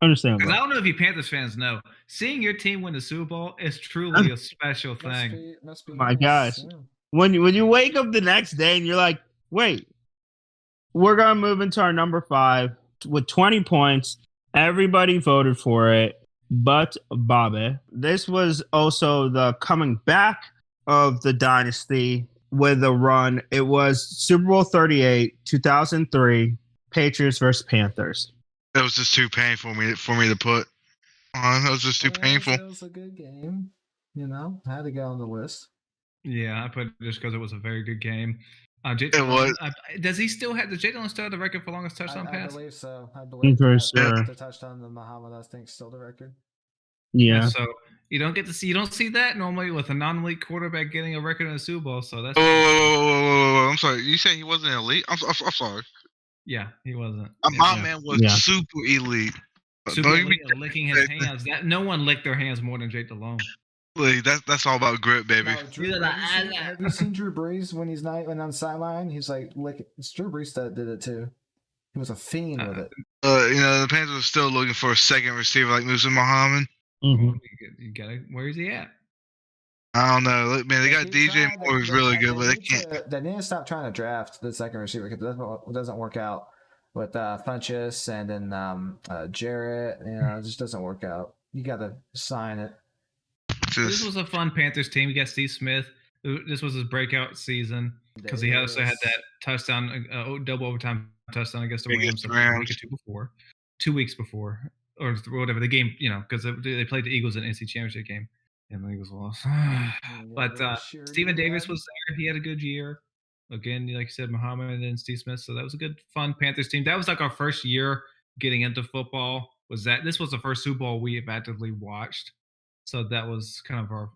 Understandable. I don't know if you Panthers fans know, seeing your team win the Super Bowl is truly a special Must thing. be must Oh be my nice. gosh. Yeah. When you wake up the next day and you're like, wait, we're gonna move into our number 5 with 20 points. Everybody voted for it, but Bobby. This was also the coming back of the dynasty with a run. It was Super Bowl 38, 2003, Patriots versus Panthers. That was just too painful for me to put on. That was just too painful. It was a good game. You know, had to get on the list. Yeah, I put it just because it was a very good game. Jay It was. does he still have? Does Jay Dillon still have the record for longest touchdown I pass? believe so. I believe For that sure. the touchdown to Muhammad, I think, still the record. Yeah. So you don't see that normally with a non-elite quarterback getting a record in the Super Bowl. So that's I'm sorry. You said he wasn't elite. I'm sorry. yeah, he wasn't. My man was super elite. Super elite, licking his hands. That no one licked their hands more than Jake Delhomme. Like, that's all about grip, baby. No, have you seen Drew Brees when he's not when on the sideline? He's like licking. It's Drew Brees that did it too. He was a fiend with it. The Panthers are still looking for a second receiver like Musa Muhammad. Mm-hmm. You got it. Where is he at? I don't know. Look, man, they got DJ Moore, who's really good, but they can't. They need to stop trying to draft the second receiver because it doesn't work out with Funchess and then Jarrett. You know, it just doesn't work out. You got to sign it. This was a fun Panthers team. You got Steve Smith. This was his breakout season because he also had that touchdown, double overtime touchdown against the Rams a week or 2 weeks before, or whatever the game. You know, because they played the Eagles in the NC Championship game, and the Eagles lost. But Steven Davis was there. He had a good year. Again, like you said, Muhammad and Steve Smith. So that was a good, fun Panthers team. That was like our first year getting into football. This was the first Super Bowl we have actively watched. So that was kind of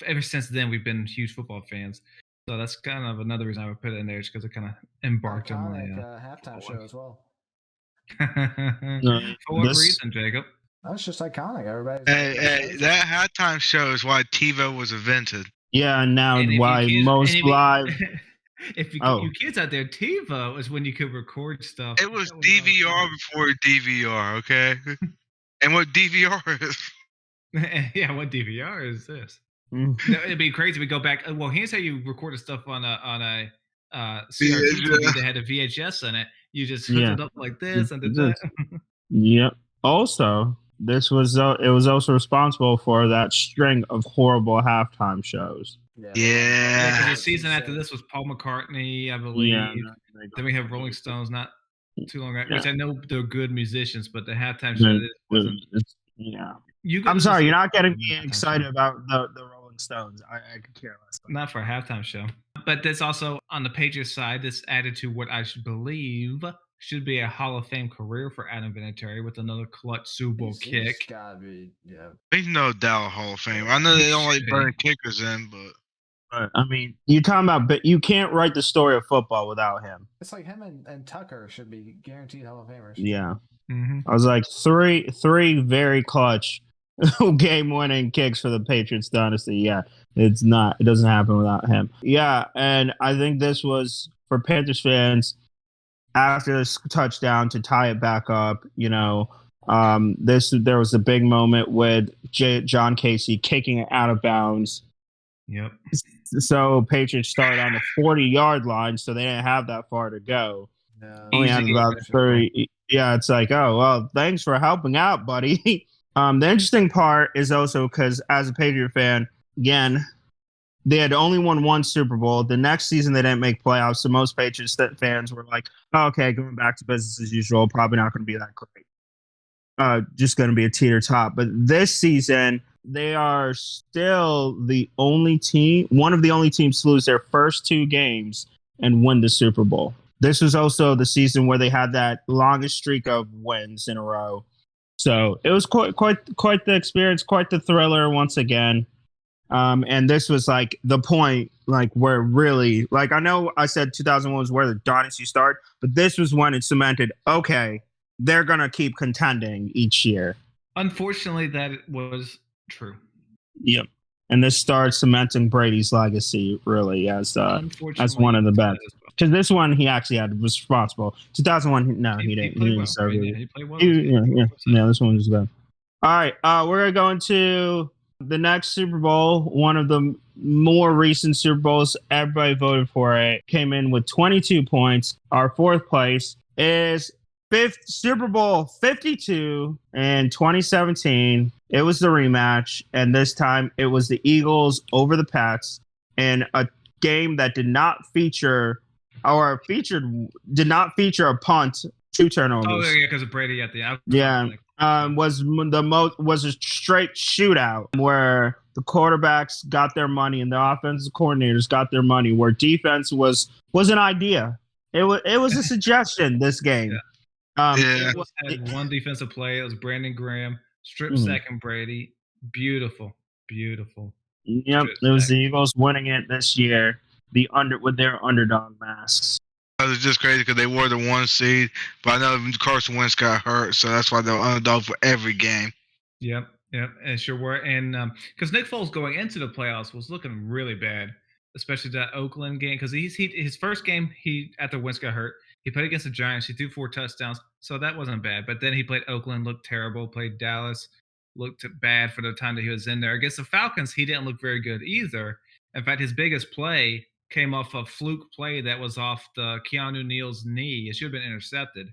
ever since then, we've been huge football fans. So that's kind of another reason I would put it in there, just because it kind of embarked on my halftime show as well. For what reason, Jacob? That's just iconic. Everybody. Hey, that halftime show is why TiVo was invented. Yeah, and now why most live. If you kids out there, TiVo is when you could record stuff. It was DVR before DVR, okay? And what DVR is? Yeah, what DVR is this? It'd be crazy. We go back. Well, here's how you recorded stuff on a CRT TV that had a VHS in it. You just hooked it up like this and did that. Yep. Also, it was also responsible for that string of horrible halftime shows. Yeah. The season after this was Paul McCartney, I believe. Yeah, then we have Rolling Stones, not too long ago, which I know they're good musicians, but the halftime show wasn't. Yeah. I'm sorry, you're not getting me excited about the Rolling Stones. I could care less. Not for a halftime show. But this also, on the Patriots side, this added to what I should believe should be a Hall of Fame career for Adam Vinatieri with another clutch Super Bowl kick. He's gotta be, yeah. He's no doubt Hall of Fame. I know they don't like burning kickers in, but I mean, you're talking about, but you can't write the story of football without him. It's like him and Tucker should be guaranteed Hall of Famers. Yeah. Mm-hmm. I was like three very clutch game-winning kicks for the Patriots dynasty. Yeah, it doesn't happen without him. Yeah, and I think this was for Panthers fans after this touchdown to tie it back up. You know, there was a big moment with John Casey kicking it out of bounds. Yep. So Patriots started on the 40-yard line, so they didn't have that far to go. Yeah, only had about 30. Yeah, it's like, oh well, thanks for helping out, buddy. The interesting part is also because as a Patriot fan, again, they had only won one Super Bowl. The next season, they didn't make playoffs. So most Patriots fans were like, oh, okay, going back to business as usual. Probably not going to be that great. Just going to be a teeter top. But this season, they are still the only team, one of the only teams to lose their first 2 games and win the Super Bowl. This was also the season where they had that longest streak of wins in a row. So it was quite the experience, quite the thriller once again. And this was like the point, like where really, like I know I said 2001 was where the dynasty started, but this was when it cemented, okay, they're going to keep contending each year. Unfortunately, that was true. Yep. And this started cementing Brady's legacy really as one of the best. Because this one he actually was responsible. 2001, no, he didn't. He didn't serve it. He played well. Yeah, this one was good. All right, we're gonna go into the next Super Bowl. One of the more recent Super Bowls. Everybody voted for it. Came in with 22 points. Our fourth place is Super Bowl 52 in 2017. It was the rematch, and this time it was the Eagles over the Pats in a game that did not feature a punt, 2 turnovers. Oh yeah, because of Brady at the end. Yeah, was a straight shootout where the quarterbacks got their money and the offensive coordinators got their money. Where defense was an idea. It was a suggestion. This game. Yeah. Had one defensive play. It was Brandon Graham strip sacking Brady. Beautiful. Yep, it was the Eagles winning it this year. With their underdog masks. It was just crazy because they were the 1 seed, but I know Carson Wentz got hurt, so that's why they're underdog for every game. Yep, and sure were. And because Nick Foles going into the playoffs was looking really bad, especially that Oakland game. Because his first game, after Wentz got hurt, he played against the Giants. He threw 4 touchdowns, so that wasn't bad. But then he played Oakland, looked terrible. Played Dallas, looked bad for the time that he was in there. Against the Falcons, he didn't look very good either. In fact, his biggest play came off a fluke play that was off the Keanu Neal's knee. It should have been intercepted,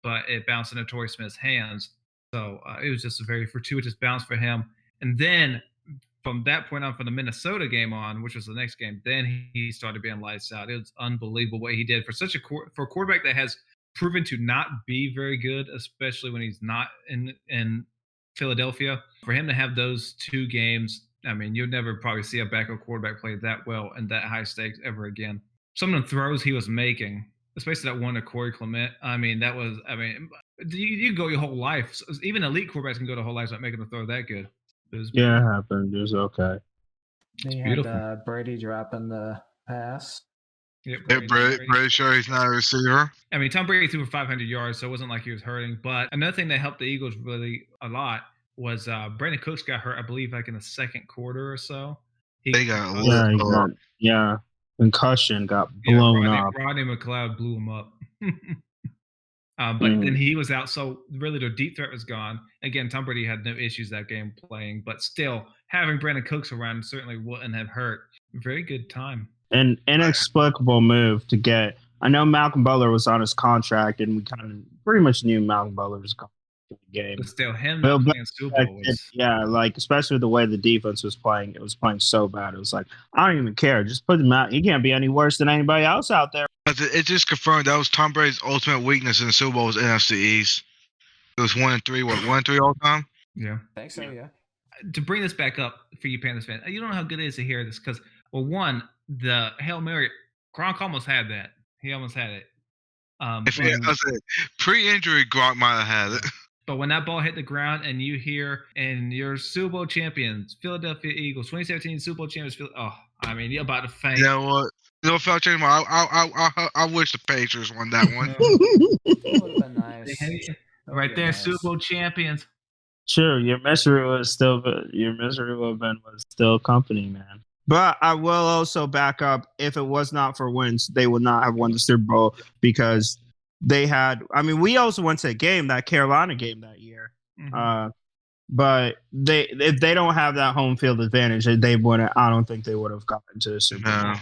but it bounced into Torrey Smith's hands. So it was just a very fortuitous bounce for him. And then from that point on, from the Minnesota game on, which was the next game, then he started being lights out. It was unbelievable what he did for for a quarterback that has proven to not be very good, especially when he's not in Philadelphia. For him to have those 2 games, I mean, you'll never probably see a backup quarterback play that well and that high stakes ever again. Some of the throws he was making, especially that one to Corey Clement, you go your whole life. Even elite quarterbacks can go the whole life without making a throw that good. It happened. It was okay. He had Brady dropping the pass. Yep, Brady sure he's not a receiver. I mean, Tom Brady threw for 500 yards, so it wasn't like he was hurting. But another thing that helped the Eagles really a lot was Brandon Cooks got hurt, I believe, like in the second quarter or so. Concussion got blown up. Rodney McLeod blew him up. But then he was out, so really their deep threat was gone. Again, Tom Brady had no issues that game playing, but still, having Brandon Cooks around certainly wouldn't have hurt. Very good time. An inexplicable move to get. I know Malcolm Butler was on his contract, and we kind of pretty much knew Malcolm Butler was going to the game. But still, him playing Super Bowl was... especially the way the defense was playing. It was playing so bad. It was like, I don't even care. Just put him out. He can't be any worse than anybody else out there. It just confirmed that was Tom Brady's ultimate weakness in the Super Bowl was NFC East. It was 1-3. What, 1-3 all time? Yeah. I think so, yeah. To bring this back up for you Panthers fans, you don't know how good it is to hear this because, well, one, the Hail Mary, Gronk almost had that. He almost had it. Pre-injury, Gronk might have had it. But when that ball hit the ground and you hear, and your Super Bowl champions, Philadelphia Eagles, 2017 Super Bowl champions, you're about to faint. You know what? I wish the Patriots won that one. Would have been nice. Right there, nice. Super Bowl champions. Sure, your misery was still company, man. But I will also back up, if it was not for Wentz, they would not have won the Super Bowl because they had. I mean, we also went to a game, that Carolina game that year. Mm-hmm. But if they don't have that home field advantage, they wouldn't. I don't think they would have gotten to the Super Bowl.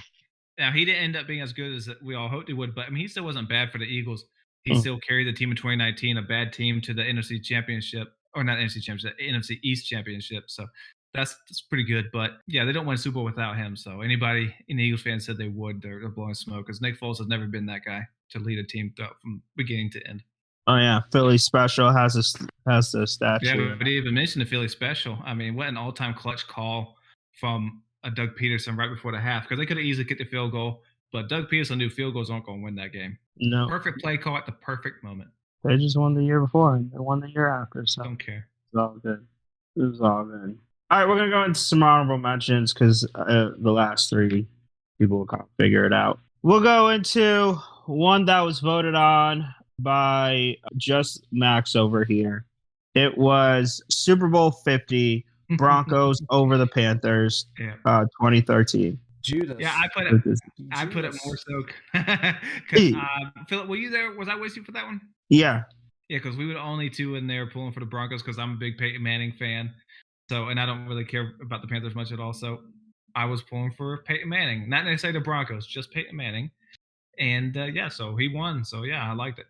Now, he didn't end up being as good as we all hoped he would, but I mean, he still wasn't bad for the Eagles. He still carried the team in 2019, a bad team, to the NFC Championship, or not NFC Championship, the NFC East Championship. So that's pretty good. But yeah, they don't win a Super Bowl without him. So anybody in the Eagles fans said they would, they're blowing smoke because Nick Foles has never been that guy to lead a team from beginning to end. Oh yeah, Philly Special has the statue. Yeah, but he even mentioned the Philly Special. I mean, what an all-time clutch call from Doug Peterson right before the half, because they could have easily kicked the field goal, but Doug Peterson knew field goals aren't going to win that game. No. Perfect play call at the perfect moment. They just won the year before, and they won the year after, so. Don't care. It's all good. It was all good. All right, we're going to go into some honorable mentions because the last 3 people will kind of figure it out. We'll go into one that was voted on by just Max over here. It was Super Bowl 50. Broncos over the Panthers, 2013. Judas. Yeah, I put it more so because Philip, were you there? Was I with you for that one? Yeah. Yeah, because we were the only two in there pulling for the Broncos because I'm a big Peyton Manning fan. So, and I don't really care about the Panthers much at all. So, I was pulling for Peyton Manning, not necessarily the Broncos, just Peyton Manning. And so he won. So yeah, I liked it.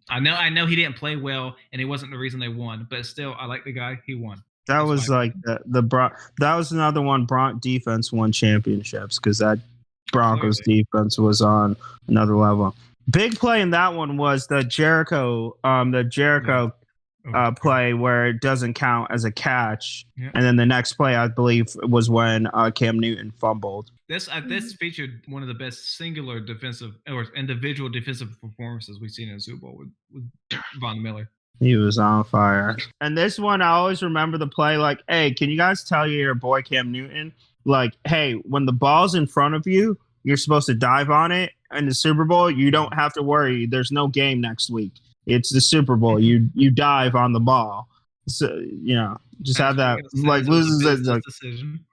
I know he didn't play well, and he wasn't the reason they won, but still, I like the guy. He won. That was like that was another one. Bronc defense won championships because that Broncos defense was on another level. Big play in that one was the Jericho play where it doesn't count as a catch, and then the next play I believe was when Cam Newton fumbled. This featured one of the best singular defensive or individual defensive performances we've seen in the Super Bowl with Von Miller. He was on fire. And this one, I always remember the play like, hey, can you guys tell your boy Cam Newton, like, hey, when the ball's in front of you, you're supposed to dive on it. In the Super Bowl, you don't have to worry. There's no game next week. It's the Super Bowl. You dive on the ball. So, just have that. Like, loses it. Like, decision.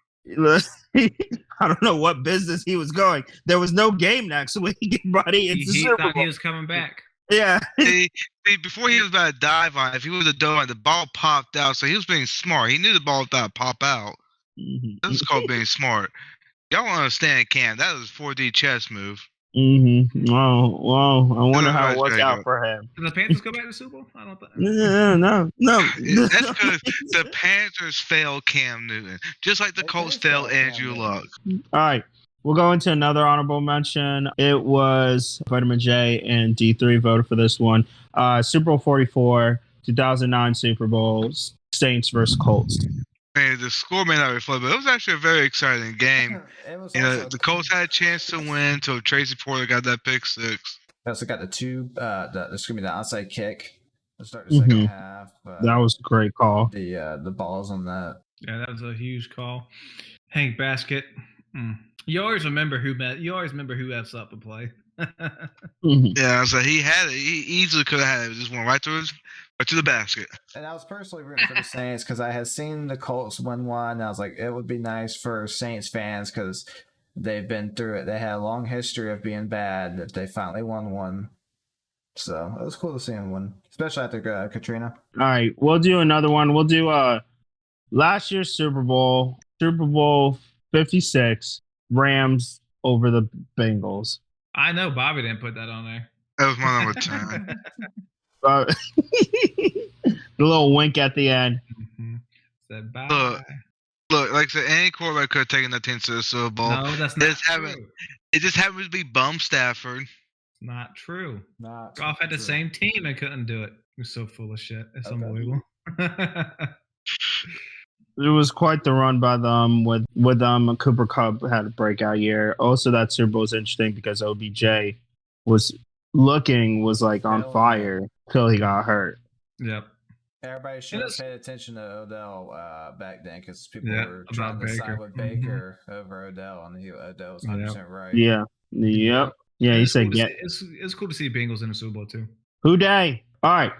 I don't know what business he was going. There was no game next week, buddy. He thought he was coming back. Yeah. Before he was about to dive on, if he was a dove, the ball popped out. So he was being smart. He knew the ball was about to pop out. Mm-hmm. That's called being smart. Y'all don't understand, Cam. That was a 4D chess move. Mm-hmm. Well, I wonder how it worked out for him. Did the Panthers go back to the Super Bowl? I don't think. No. That's because the Panthers failed Cam Newton, just like the Colts failed Andrew Luck. All right. We'll go into another honorable mention. It was Vitamin J and D3 voted for this one. Super Bowl 44, 2009 Super Bowl, Saints versus Colts. Man, the score may not reflect, but it was actually a very exciting game. The Colts had a chance to win until Tracy Porter got that pick six. They also got the onside kick to start the second half. That was a great call. The balls on that. Yeah, that was a huge call. Hank Basket. You always remember who F's up a play. Yeah, so he had it. He easily could have had it. It just went right to the basket. And I was personally rooting for the Saints because I had seen the Colts win one. And I was like, it would be nice for Saints fans because they've been through it. They had a long history of being bad. That they finally won one. So it was cool to see them win, especially after Katrina. All right, we'll do another one. We'll do last year's Super Bowl 56. Rams over the Bengals. I know Bobby didn't put that on there. That was my number 10. The little wink at the end. Mm-hmm. Said bye. Look, like I said, any quarterback could have taken that team to the Super Bowl. No, that's not true. It just happened to be Bum Stafford. Not true. Goff had the same team and couldn't do it. You're so full of shit. It's unbelievable. It was quite the run by them with Cooper Kupp had a breakout year. Also, that Super Bowl was interesting because OBJ was like on fire till he got hurt. Yep. Everybody should have paid attention to Odell back then because people were trying to side with Baker over Odell, and Odell was 100% right. Yeah. Yep. Yeah, he said it's cool to see Bengals in the Super Bowl too. Who day? All right.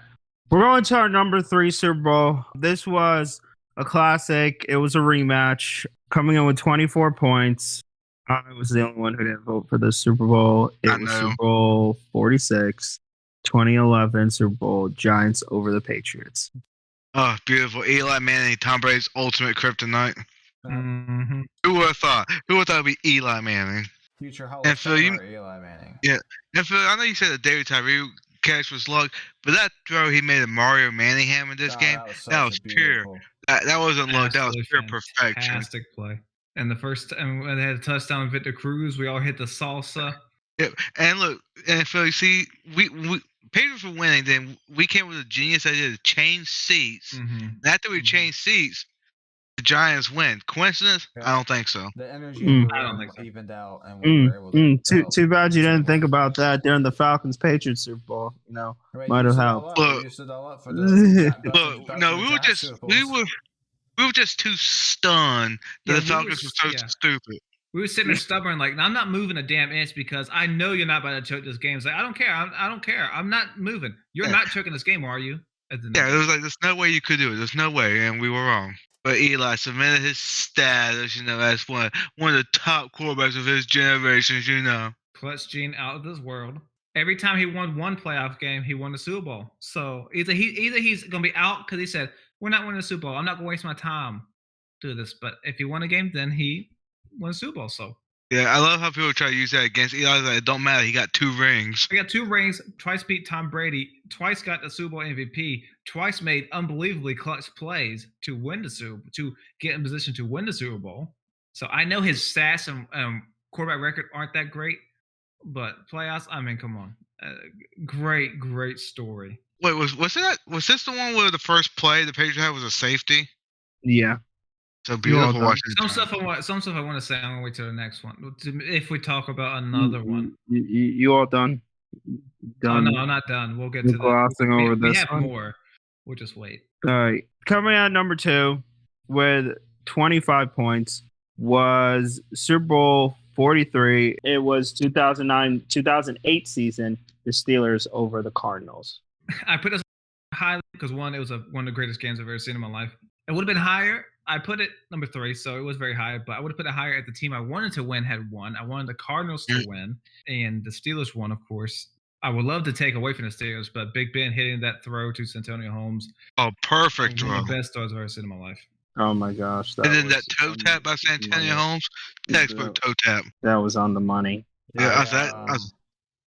We're going to our number 3 Super Bowl. This was a classic. It was a rematch. Coming in with 24 points. I was the only one who didn't vote for this Super Bowl. It was Super Bowl 46, 2011 Super Bowl, Giants over the Patriots. Oh, beautiful. Eli Manning, Tom Brady's ultimate kryptonite. Mm-hmm. Who would have thought? Who would have thought it would be Eli Manning? Future Hall of Famer Eli Manning. Yeah. And Phil, I know you said that David Tyree catch was luck, but that throw he made to Mario Manningham in this game, that was pure. That wasn't luck. That was pure perfection. Fantastic play. And the first time when they had a touchdown with Victor Cruz, we all hit the salsa. Yeah. And look, and Phil, you see, we Patriots were winning. Then we came with a genius idea to change seats. Mm-hmm. And after we changed seats, the Giants win. Coincidence? Yeah. I don't think so. The energy I don't think so. Evened out, and we were able to. Too bad you didn't think about that during the Falcons Patriots Super Bowl. Might have helped. Look, no, we were just too stunned that the Falcons were so stupid. We were sitting there stubborn, like, I'm not moving a damn inch because I know you're not about to choke this game. It's like, I don't care. I don't care. I'm not moving. You're not choking this game, are you? Yeah, it was like, there's no way you could do it. There's no way, and we were wrong. But Eli cemented his status, as one of the top quarterbacks of his generations, Clutch gene out of this world. Every time he won one playoff game, he won the Super Bowl. So either he's going to be out because he said, we're not winning the Super Bowl. I'm not going to waste my time doing this. But if he won a game, then he won the Super Bowl. So yeah, I love how people try to use that against Eli. Like, it don't matter. He got 2 rings. He got 2 rings. Twice beat Tom Brady. Twice got the Super Bowl MVP. Twice made unbelievably clutch plays to win to get in position to win the Super Bowl. So I know his stats and quarterback record aren't that great, but playoffs. I mean, come on, great story. Wait, was this the one where the first play the Patriots had was a safety? Yeah. So beautiful watching. Some stuff I want to say. I'm gonna wait till the next one. If we talk about another one, you all done? Done. Oh, no, I'm not done. We'll get to glossing over this. We have one. more. We'll just wait. All right, coming out number 2 with 25 points was Super Bowl 43. It was 2008 season. The Steelers over the Cardinals. I put this high because one, it was one of the greatest games I've ever seen in my life. It would have been higher. I put it number 3, so it was very high, but I would have put it higher if the team I wanted to win had won. I wanted the Cardinals to win, and the Steelers won, of course. I would love to take away from the Steelers, but Big Ben hitting that throw to Santonio Holmes. Oh, perfect throw. One of the best throws I've ever seen in my life. Oh, my gosh. And then that toe tap by Santonio Holmes, textbook toe tap. That was on the money. Yeah,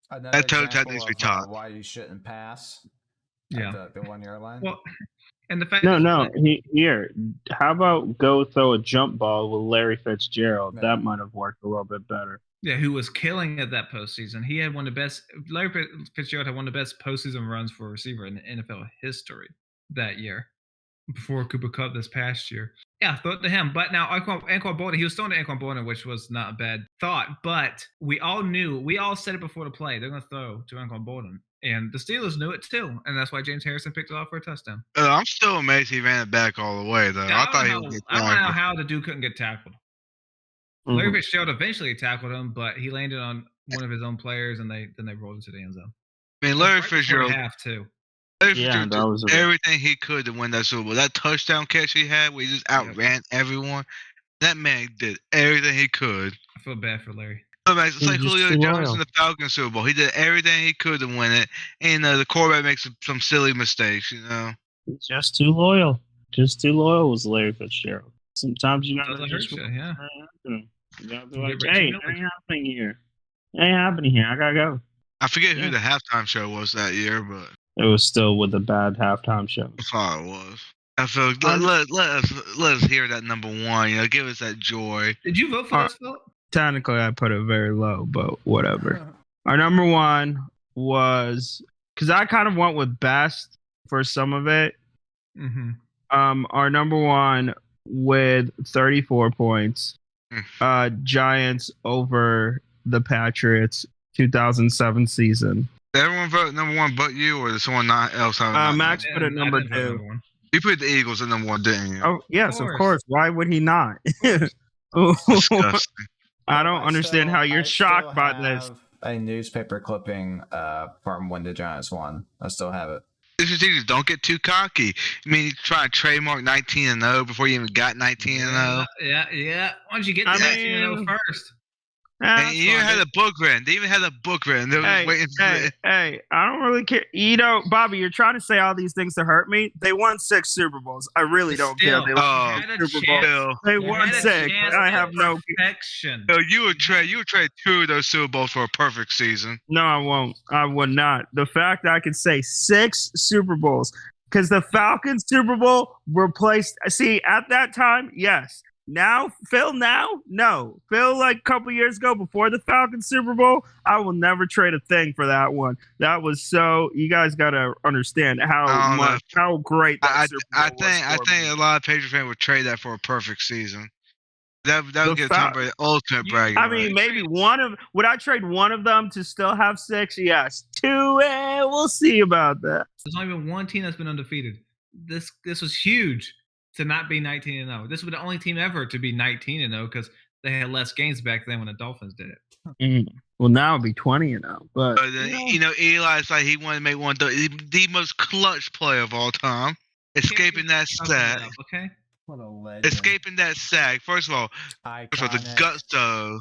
that toe tap needs to be taught. Why you shouldn't pass. Yeah. The 1 yard line. Well, and the fact No. Here, how about go throw a jump ball with Larry Fitzgerald? Yeah. That might have worked a little bit better. Yeah, who was killing at that postseason. He had one of the best. Larry Fitzgerald had one of the best postseason runs for a receiver in NFL history that year, before Cooper Kupp this past year. Yeah, throw it to him. But now Anquan Boldin, he was throwing to Anquan Boldin, which was not a bad thought. But we all said it before the play, they're going to throw to Anquan Boldin. And the Steelers knew it too, and that's why James Harrison picked it off for a touchdown. I'm still amazed he ran it back all the way, though. Yeah, I thought he would get tackled. I don't know how the dude couldn't get tackled. Mm-hmm. Larry Fitzgerald eventually tackled him, but he landed on one of his own players, and then they rolled into the end zone. I mean, Larry Fitzgerald too. Larry did everything he could to win that Super Bowl. That touchdown catch he had, where he just outran everyone. That man did everything he could. I feel bad for Larry. It's like Julio Jones in the Falcons Super Bowl. He did everything he could to win it, and the quarterback makes some silly mistakes. He's just too loyal. Just too loyal was Larry Fitzgerald. Sometimes you gotta just you gotta be like, hey, it ain't happening here. It ain't happening here. I gotta go. I forget who the halftime show was that year, but it was still with a bad halftime show. I thought it was. I feel let us hear that number 1. Give us that joy. Did you vote for this, Philip? Technically, I put it very low, but whatever. Our number 1 was because I kind of went with best for some of it. Mm-hmm. Our number 1 with 34 points. Giants over the Patriots 2007 season. Did everyone vote number 1 but you, or did someone else have Max put it number 2. You put the Eagles at number 1, didn't you? Oh, yes, of course. Why would he not? Disgusting. I don't understand how you're shocked by this. A newspaper clipping from when the Giants won. I still have it. Don't get too cocky. I mean, you try to trademark 19-0 before you even got 19-0. Yeah. Why don't you get 19-0 first? And you even had a book written. They even had a book written. They were waiting for it. Hey, I don't really care. Bobby, you're trying to say all these things to hurt me. They won 6 Super Bowls. I really don't care. They won Super Bowls. They won 6. I have no protection. No, you would trade 2 of those Super Bowls for a perfect season. No, I won't. I would not. The fact that I could say 6 Super Bowls, because the Falcons Super Bowl replaced. See, at that time, yes. Now, Phil, no. Phil, like a couple years ago, before the Falcons Super Bowl, I will never trade a thing for that one. That was so. You guys got to understand how great that Super Bowl was. I think a lot of Patriots fans would trade that for a perfect season. That would give Tom Brady ultimate bragging. I mean, maybe would I trade one of them to still have 6? Yes. 2, we'll see about that. There's not even one team that's been undefeated. This was huge. To not be 19-0. This was the only team ever to be 19-0 because they had less games back then when the Dolphins did it. Well, now it'd be 20-0. But Eli's like he wanted to make one the most clutch play of all time, escaping that stat. Okay. What a legend. Escaping that sack. First of all, the guts though.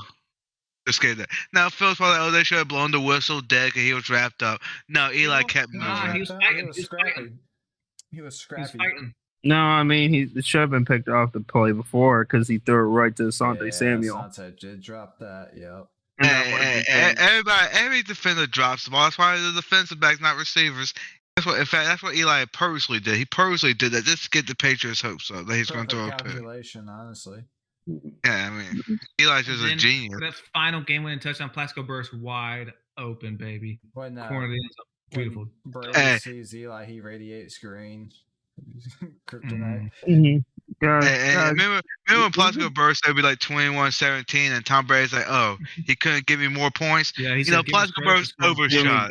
Escape that. Now Phil's probably like, they should have blown the whistle dead and he was wrapped up. No, Eli kept moving. He was scrappy. He was scrappy. No, I mean he should have been picked off the play before because he threw it right to Asante Samuel. Asante did drop that. Yep. Every defender drops the ball. That's why the defensive backs, not receivers. That's what Eli purposely did. He purposely did that just to get the Patriots' hopes up that he's going to throw a pick. Calculation, honestly. Yeah, I mean, Eli's just a genius. That final game-winning touchdown, Plaxico burst wide open, baby. When, corner of the end zone. Beautiful. Brady sees Eli, he radiates green. Kryptonite. Remember when Plaxico burst, it'd be like 21-17, and Tom Brady's like, "Oh, he couldn't give me more points." Yeah, he said, Plaxico burst overshot.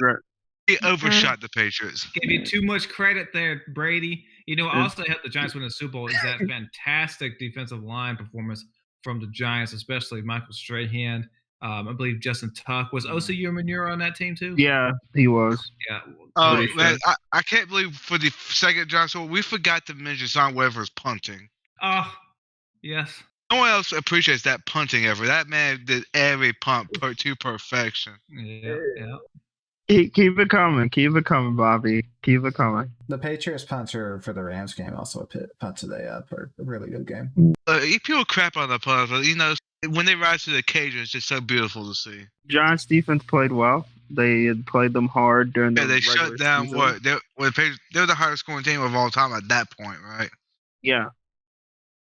He overshot the Patriots. Gave you too much credit there, Brady. Also helped the Giants win the Super Bowl is that fantastic defensive line performance from the Giants, especially Michael Strahan. I believe Justin Tuck. Was Osa Umenyiora on that team too? Yeah, he was. Yeah. Oh, man, I can't believe for the second Giants, we forgot to mention Sean Weaver's punting. Oh, yes. No one else appreciates that punting ever. That man did every punt to perfection. Yeah. Keep it coming, Bobby. Keep it coming. The Patriots punter for the Rams game also punted a really good game. People crap on the punt, but when they rise to the occasion, it's just so beautiful to see. Giants defense played well. They had played them hard during the they shut down season. They were the highest scoring team of all time at that point, right? Yeah.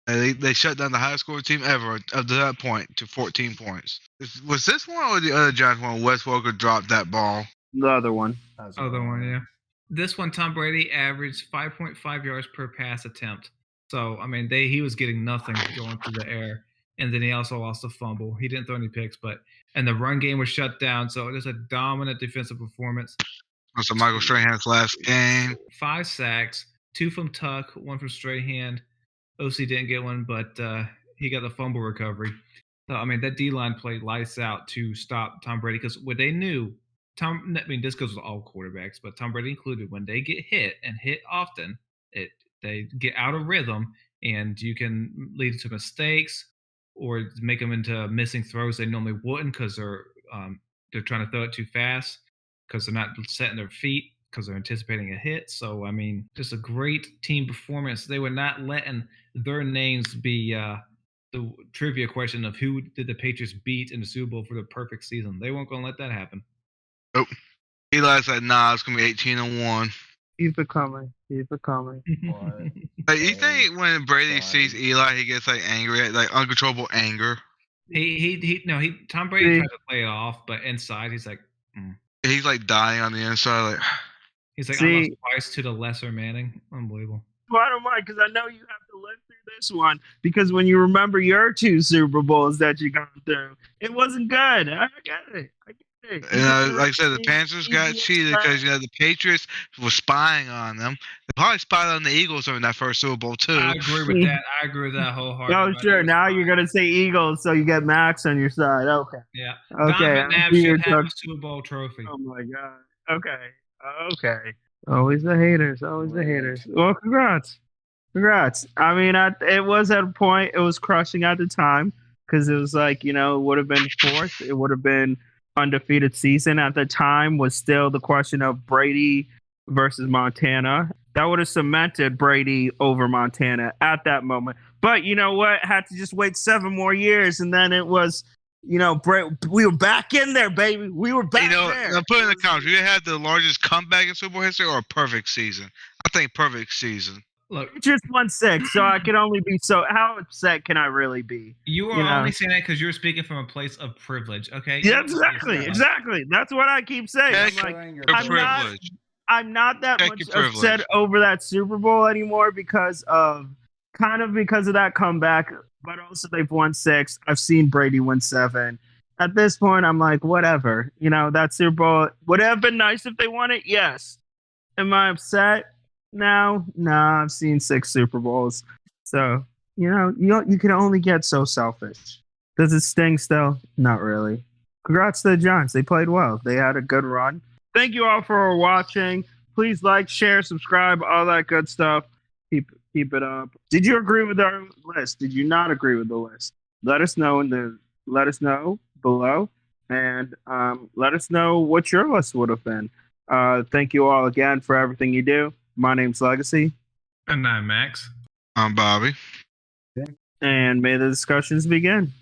They shut down the highest scoring team ever up to that point to 14 points. Was this one or the other Giants one? Wes Welker dropped that ball. The other one. Yeah. This one, Tom Brady averaged 5.5 yards per pass attempt. So, I mean, he was getting nothing going through the air. And then he also lost a fumble. He didn't throw any picks, and the run game was shut down. So it was a dominant defensive performance. That's Michael Strahan's last game. 5 sacks, 2 from Tuck, 1 from Strahan. OC didn't get one, but he got the fumble recovery. So, I mean, that D-line played lights out to stop Tom Brady because what they knew, this goes with all quarterbacks, but Tom Brady included, when they get hit and hit often, they get out of rhythm, and you can lead to mistakes or make them into missing throws they normally wouldn't because they're trying to throw it too fast because they're not setting their feet because they're anticipating a hit. So, I mean, just a great team performance. They were not letting their names be the trivia question of who did the Patriots beat in the Super Bowl for the perfect season. They weren't going to let that happen. Nope. Eli said, it's going to be 18-1. Keep it coming. You think when Brady sees Eli, he gets angry, uncontrollable anger? Tom Brady tried to play it off, but inside he's like, He's dying on the inside, He's like, I lost twice to the lesser Manning. Unbelievable. Well, I don't mind because I know you have to live through this one because when you remember your 2 Super Bowls that you gone through, it wasn't good. I get it. And like I said, the Panthers got cheated because the Patriots were spying on them. They probably spied on the Eagles during that first Super Bowl too. I agree with that. Wholeheartedly. Oh, sure. Now you're gonna say Eagles, so you get Max on your side. Okay. Yeah. Okay. Donovan Knapp should have a Super Bowl trophy. Oh my God. Okay. Always the haters. Well, congrats. I mean, it was at a point. It was crushing at the time because it was it would have been 4th. It would have been undefeated season at the time. Was still the question of Brady versus Montana. That would have cemented Brady over Montana at that moment. But you know what? Had to just wait 7 more years, and then it was, we were back in there, baby. We were back there. Put in the comments. You had the largest comeback in Super Bowl history or a perfect season? I think perfect season. Look, just 1-6, so I can only be how upset can I really be? You are only saying that because you're speaking from a place of privilege, okay? Yeah, exactly. That's what I keep saying. I'm not that much upset over that Super Bowl anymore because of that comeback, but also they've won 6. I've seen Brady win 7. At this point, I'm like, whatever. That Super Bowl would have been nice if they won it. Yes. Am I upset? No, I've seen 6 Super Bowls. So, you can only get so selfish. Does it sting still? Not really. Congrats to the Giants. They played well. They had a good run. Thank you all for watching. Please like, share, subscribe, all that good stuff. Keep it up. Did you agree with our list? Did you not agree with the list? Let us know below, and let us know what your list would have been. Thank you all again for everything you do. My name's Legacy. And I'm Max. I'm Bobby. And may the discussions begin.